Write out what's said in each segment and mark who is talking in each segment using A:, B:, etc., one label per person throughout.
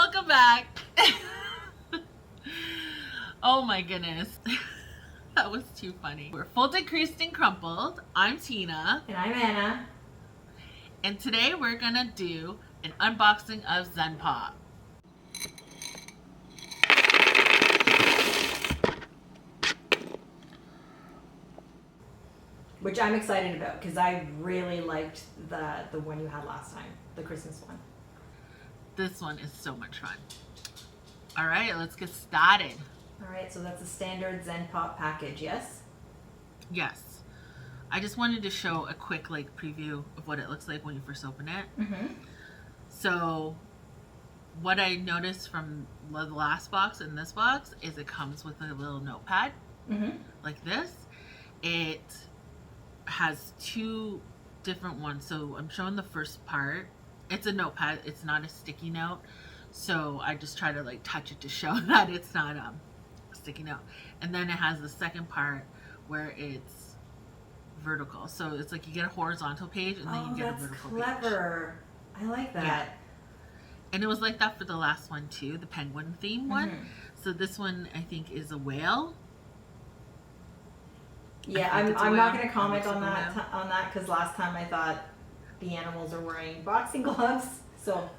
A: Welcome back. Oh my goodness. That was too funny. We're folded, creased, and crumpled. I'm Tina.
B: And I'm Anna.
A: And today we're gonna do an unboxing of Zenpop.
B: Which I'm excited about because I really liked the one you had last time, the Christmas one.
A: This one is so much fun. All right, let's get started.
B: All right, so that's a standard Zenpop package, yes?
A: Yes. I just wanted to show a quick preview of what it looks like when you first open it.
B: Mm-hmm.
A: So what I noticed from the last box and this box is it comes with a little notepad like this. It has two different ones. So I'm showing the first part. It's a notepad. It's not a sticky note. So I just try to touch it to show that it's not a sticky note. And then it has the second part where it's vertical. So it's like you get a horizontal page and then you get a vertical page.
B: That's clever. I like that.
A: Yeah. And it was like that for the last one too, the penguin theme one. So this one I think is a whale.
B: Yeah, I'm not going to comment on that because last time I thought the animals are wearing boxing gloves. So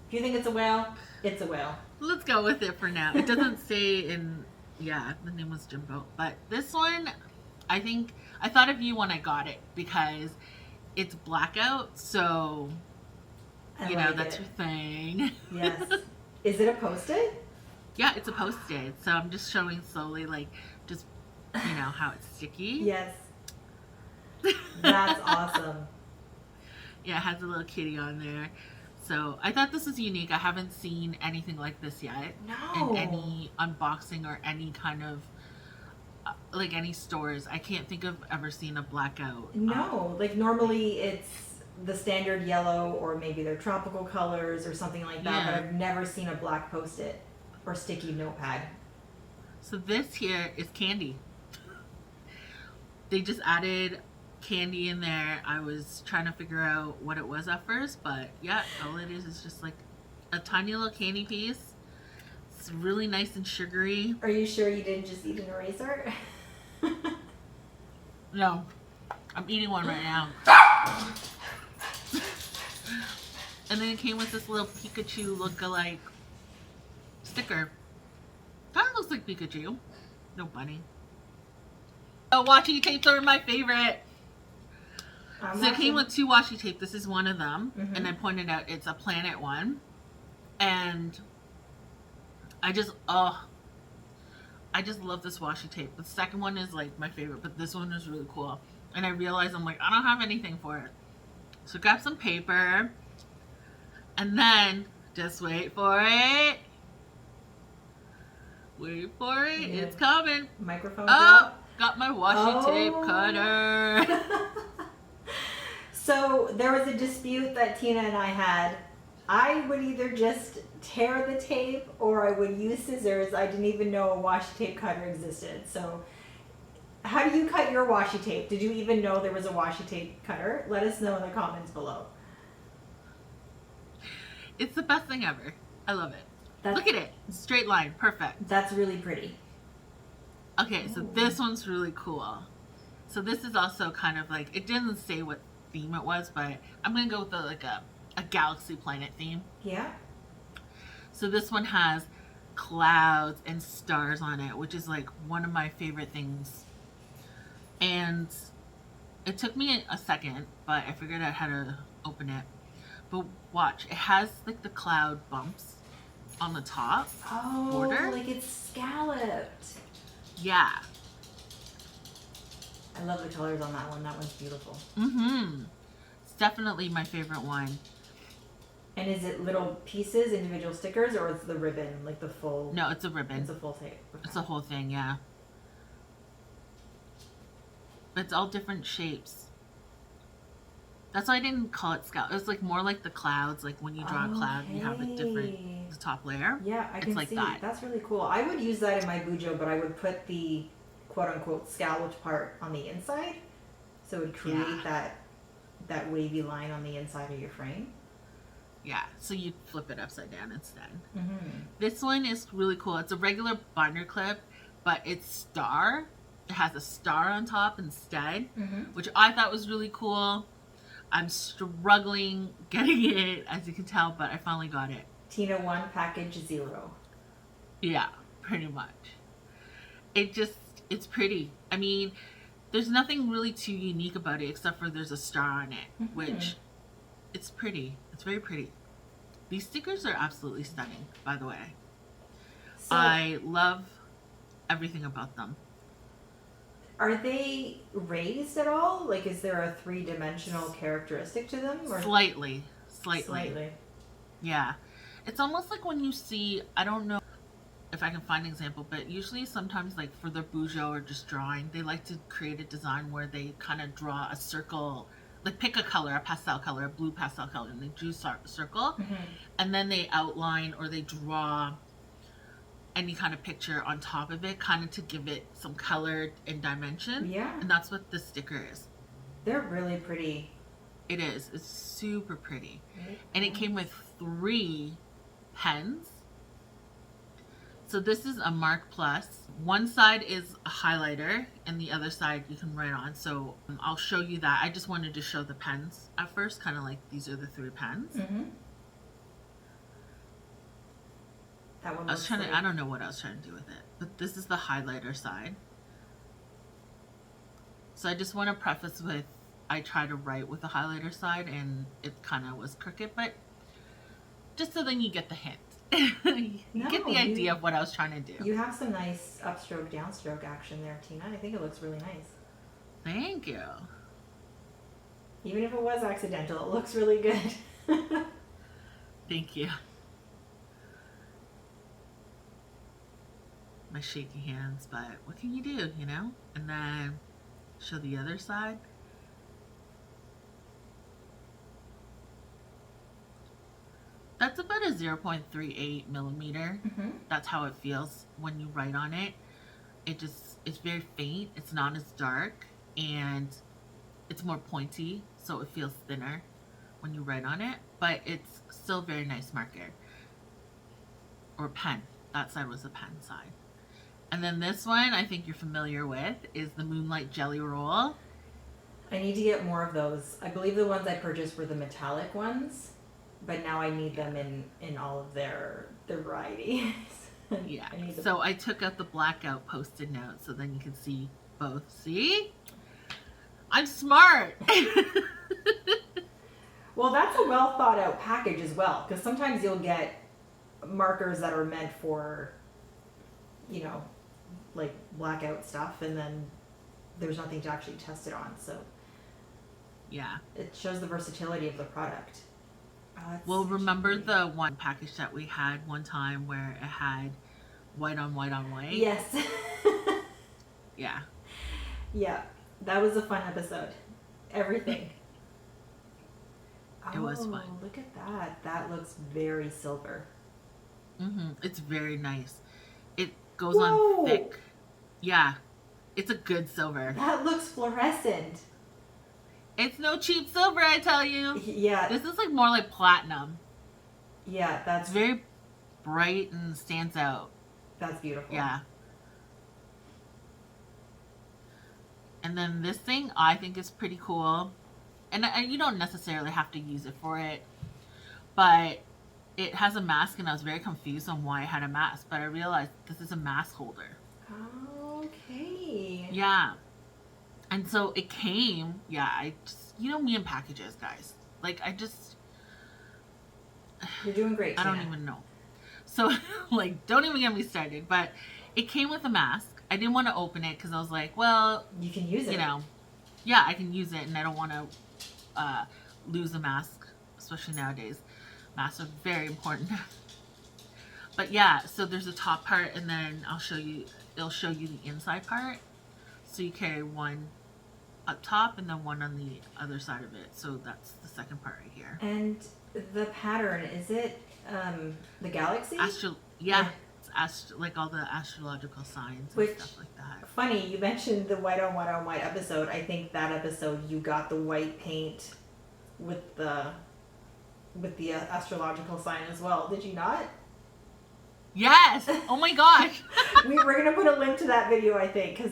B: if you think it's a whale, it's a whale.
A: Let's go with it for now. It doesn't say in, yeah, the name was Jimbo. But this one, I thought of you when I got it because it's blackout. So, you know, that's your thing.
B: Yes. Is it a Post-it?
A: Yeah, it's a Post-it. So I'm just showing slowly, just, you know, how it's sticky.
B: Yes. That's awesome.
A: Yeah, it has a little kitty on there. So I thought this was unique. I haven't seen anything like this yet.
B: No.
A: In any unboxing or any kind of, any stores. I can't think of ever seeing a blackout.
B: No, normally it's the standard yellow or maybe they're tropical colors or something like that, but I've never seen a black Post-it or sticky notepad.
A: So this here is candy. They just added candy in there. I was trying to figure out what it was at first, but yeah, all it is just a tiny little candy piece. It's really nice and sugary.
B: Are you sure you didn't just eat an eraser?
A: No, I'm eating one right now. And then it came with this little Pikachu look-alike sticker. Kind of looks like Pikachu. No bunny. Oh, washi tapes are my favorite. So it came with two washi tape. This is one of them. And I pointed out it's a planet one. And I just love this washi tape. The second one is my favorite, but this one is really cool. And I realized I don't have anything for it. So grab some paper. And then, just wait for it. Wait for it. Yeah. It's coming.
B: Microphone
A: drop. Got my washi tape cutter.
B: So there was a dispute that Tina and I had. I would either just tear the tape or I would use scissors. I didn't even know a washi tape cutter existed. So how do you cut your washi tape? Did you even know there was a washi tape cutter? Let us know in the comments below.
A: It's the best thing ever. I love it. Look at it. Straight line. Perfect.
B: That's really pretty.
A: Okay, so this one's really cool. So this is also kind of it didn't say what theme it was, but I'm going to go with a galaxy planet theme.
B: Yeah.
A: So this one has clouds and stars on it, which is one of my favorite things. And it took me a second, but I figured out how to open it. But watch, it has the cloud bumps on the top border.
B: Like it's scalloped.
A: Yeah.
B: I love the colors on that one. That one's beautiful.
A: It's definitely my favorite one.
B: And is it little pieces, individual stickers, or is the ribbon the full?
A: No, it's a ribbon.
B: It's a full tape. Okay.
A: It's the whole thing, yeah. But it's all different shapes. That's why I didn't call it scallop. It was more like the clouds. When you draw a cloud, you have a different the top layer.
B: Yeah, I can see. That. That's really cool. I would use that in my bujo, but I would put the quote-unquote scalloped part on the inside, so it would create that wavy line on the inside of your frame.
A: Yeah, so you flip it upside down instead.
B: Mm-hmm.
A: This one is really cool. It's a regular binder clip, but it's star. It has a star on top instead,
B: Mm-hmm.
A: which I thought was really cool. I'm struggling getting it, as you can tell, but I finally got it.
B: Tina 1, package 0.
A: Yeah, pretty much. It's pretty. I mean, there's nothing really too unique about it except for there's a star on it,
B: Mm-hmm.
A: which it's pretty. It's very pretty. These stickers are absolutely stunning, by the way.
B: So,
A: I love everything about them.
B: are they raised at all? Like, is there a 3-dimensional characteristic to them? Or
A: Slightly.
B: slightly?
A: Yeah. It's almost like when you see, I don't know if I can find an example, but usually sometimes like for their bujo or just drawing, they like to create a design where they kind of draw a circle, like pick a color, a pastel color, a blue pastel color, and they drew a circle,
B: Mm-hmm.
A: and then they outline or they draw any kind of picture on top of it, kind of to give it some color and dimension.
B: Yeah.
A: And that's what this sticker is.
B: They're really pretty.
A: It is. It's super pretty. And it came with 3 pens. So this is a Mark Plus. One side is a highlighter and the other side you can write on. So I'll show you that. I just wanted to show the pens at first, kind of like these are the 3 pens.
B: Mm-hmm. That one
A: I don't know what I was trying to do with it, but this is the highlighter side. So I just want to preface with, I try to write with the highlighter side and it kind of was crooked, but just so then you get the hint. You get the idea of what I was trying to do.
B: You have some nice upstroke, downstroke action there, Tina. I think it looks really nice.
A: Thank you.
B: Even if it was accidental, it looks really good.
A: Thank you. My shaky hands, but what can you do, you know? And then show the other side. That's about a 0.38 millimeter.
B: Mm-hmm.
A: That's how it feels when you write on it. It's very faint. It's not as dark, and it's more pointy, so it feels thinner when you write on it. But it's still a very nice marker or pen. That side was the pen side. And then this one, I think you're familiar with, is the Moonlight Jelly Roll.
B: I need to get more of those. I believe the ones I purchased were the metallic ones, but now I need them in all of their varieties.
A: Yeah. So I took out the blackout Post-it note so then you can see both. See? I'm smart.
B: Well, that's a well thought out package as well, because sometimes you'll get markers that are meant for, you know, like blackout stuff, and then there's nothing to actually test it on. So
A: Yeah.
B: it shows the versatility of the product.
A: Well, remember the one package that we had one time where it had white on white on white?
B: Yes.
A: Yeah.
B: Yeah, that was a fun episode. Everything.
A: It was fun.
B: Look at that. That looks very silver.
A: It's very nice. It goes
B: Whoa.
A: on thick. Yeah. It's a good silver.
B: That looks fluorescent.
A: It's no cheap silver, I tell you.
B: Yeah.
A: This is like more like platinum.
B: Yeah,
A: It's very bright and stands out.
B: that's beautiful.
A: Yeah. And then this thing I think is pretty cool. And you don't necessarily have to use it for it. But it has a mask and I was very confused on why it had a mask. But I realized this is a mask holder.
B: Okay.
A: Yeah. And so it came, I just, you know me and packages, guys. Like,
B: You're doing great,
A: I don't
B: Tina.
A: even know. So, like, don't even get me started. But it came with a mask. I didn't want to open it because I was like, well,
B: You can use it.
A: you know, yeah, I can use it and I don't want to lose a mask, especially nowadays. Masks are very important. But yeah, so there's a top part and then it'll show you the inside part. So you carry one up top and then one on the other side of it. So that's the second part right here.
B: And the pattern, is it the galaxy?
A: Yeah. It's like all the astrological signs and
B: Which-
A: stuff like that.
B: Funny, you mentioned the white on white on white episode. I think that episode you got the white paint with the with the astrological sign as well. Did you not?
A: Yes. Oh my gosh.
B: We're gonna put a link to that video, I think, because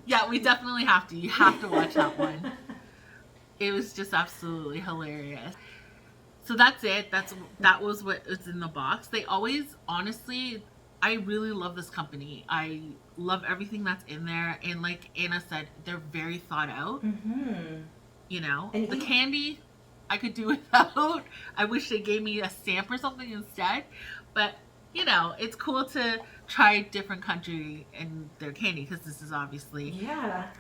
A: Yeah, we definitely have to. You have to watch that one. It was just absolutely hilarious. So that's it. That was what was in the box. They always, honestly, I really love this company. I love everything that's in there, and like Anna said, they're very thought out.
B: Mm-hmm.
A: You know,
B: And
A: the candy I could do without. I wish they gave me a stamp or something instead. But you know, it's cool to try different country and their candy, because this is obviously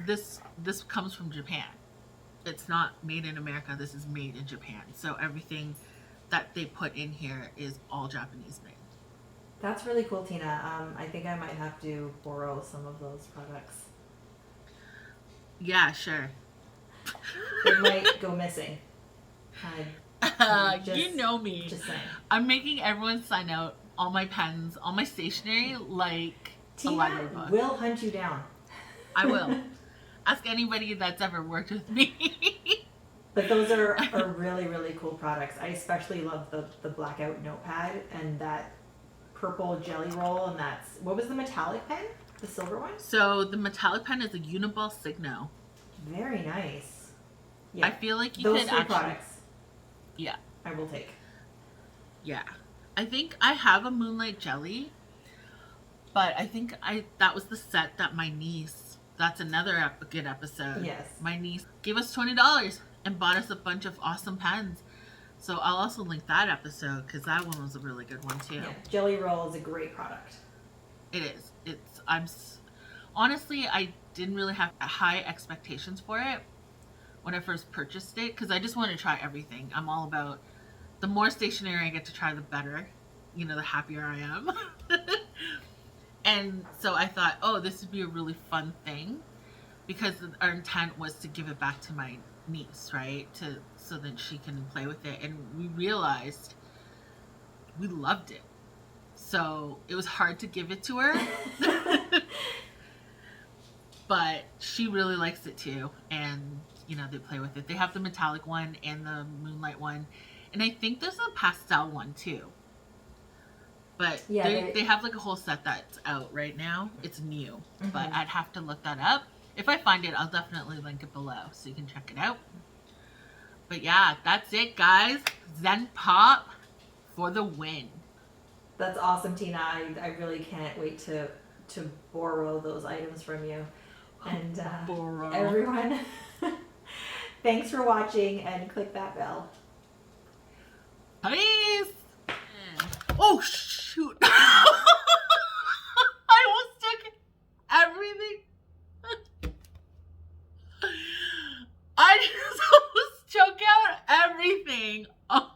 A: this comes from Japan. It's not made in America. This is made in Japan. So everything that they put in here is all Japanese made.
B: That's really cool, Tina. I think I might have to borrow some of those products.
A: Yeah, sure.
B: They might go missing.
A: You know me.
B: Just saying.
A: I'm making everyone sign out all my pens, all my stationery, like a library book.
B: Tina will hunt you down.
A: I will. Ask anybody that's ever worked with me.
B: But those are really, really cool products. I especially love the blackout notepad and that purple jelly roll, and what was the metallic pen? The silver one?
A: So the metallic pen is a uni-ballsigno.
B: Very nice. Yeah.
A: I feel like
B: those
A: could
B: three
A: actually...
B: products.
A: Yeah.
B: I will take.
A: Yeah. I think I have a moonlight jelly, but I think that was the set that my niece, that's another good episode.
B: Yes.
A: My niece gave us $20 and bought us a bunch of awesome pens. So I'll also link that episode, because that one was a really good one too.
B: Yeah. Jelly roll is a great product.
A: It is. Honestly, I didn't really have high expectations for it when I first purchased it, because I just wanted to try everything. I'm all about, the more stationery I get to try, the better. You know, the happier I am. And so I thought, oh, this would be a really fun thing, because our intent was to give it back to my niece, right? So that she can play with it. And we realized we loved it. So it was hard to give it to her. But she really likes it too. And, you know, they play with it. They have the metallic one and the moonlight one. And I think there's a pastel one too. But yeah, they have like a whole set that's out right now. It's new. Mm-hmm. But I'd have to look that up. If I find it, I'll definitely link it below so you can check it out. But yeah, that's it, guys. Zenpop for the win.
B: That's awesome, Tina. I really can't wait to borrow those items from you. And everyone, thanks for watching, and click that bell.
A: Peace. Oh shoot! I almost took everything. I just almost choke out everything. Oh